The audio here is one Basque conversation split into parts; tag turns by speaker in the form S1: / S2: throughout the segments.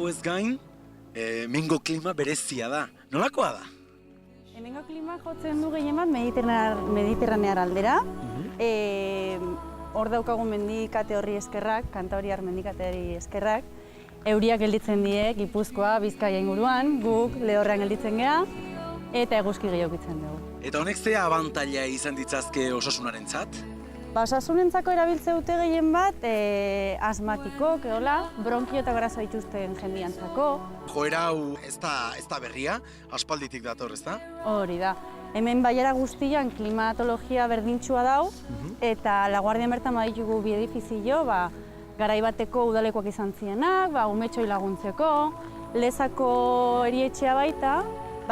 S1: hauez gain, hemengo klima berezia da. Nolakoa da?
S2: Hemengo klima jotzen du gehien bat mediterranear aldera. Hor daukagun mendikate horri eskerrak, Kantabriar mendikateari eskerrak. Euriak gelditzen die Gipuzkoa, Bizkaia inguruan, guk lehorrean gelditzen gea, eta eguzki gehiago itzen dugu.
S1: Eta honek ze abantaila izan ditzazke osasunarentzat?
S2: Osasunentzako erabiltze dute gehien bat, asmatiko, bronkio eta grasoa dituzten jendiantzako.
S1: Joera hau ez da berria, aspalditik dator, ez da?
S2: Hori da. Hemen baiara guztian klimatologia berdintsua dau, eta Laguardian bertan baditugu bi edifizio, garai bateko udalekoak izan zienak, umetxoi laguntzeko, Lezako erietxea baita,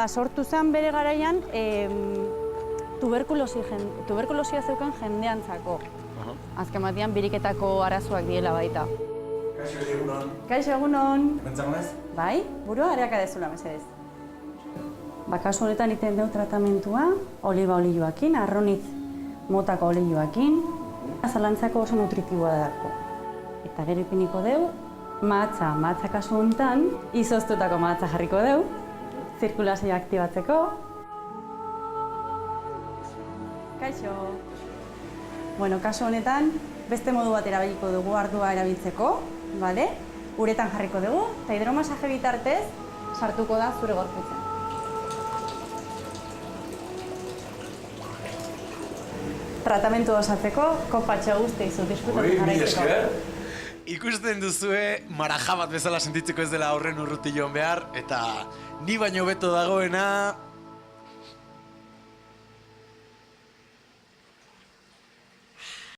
S2: sortu zen bere garaian tuberkulosia zeukan jendeantzako. Azken batean biriketako arazoak diela baita.
S3: Kaixo, egunon.
S2: Kaixo, egunon.
S3: Hementzago naiz?
S2: Bai, burua areaka dezula, mesedez. Kasu honetan iten dugu tratamentua, oliba olioakin, arronitz motako olioakin, zalantzako oso nutritiboa dako. Eta gero ipiniko dugu, mahatza kasu honetan, izoztutako mahatza jarriko dugu, zirkulazioa aktibatzeko. Kaixo. Kasu honetan, beste modu bat erabiliko dugu ardua erabiltzeko, uretan jarriko dugu, eta hidromasaje bitartez sartuko da zure gorputzen. Tratamentu osatzeko, kopatxo guzti izu diskutatu jarraitzeko.
S1: Ikusten duzue, maraja bat bezala sentitzeko ez dela horren urruti joan behar, eta ni baino beto dagoena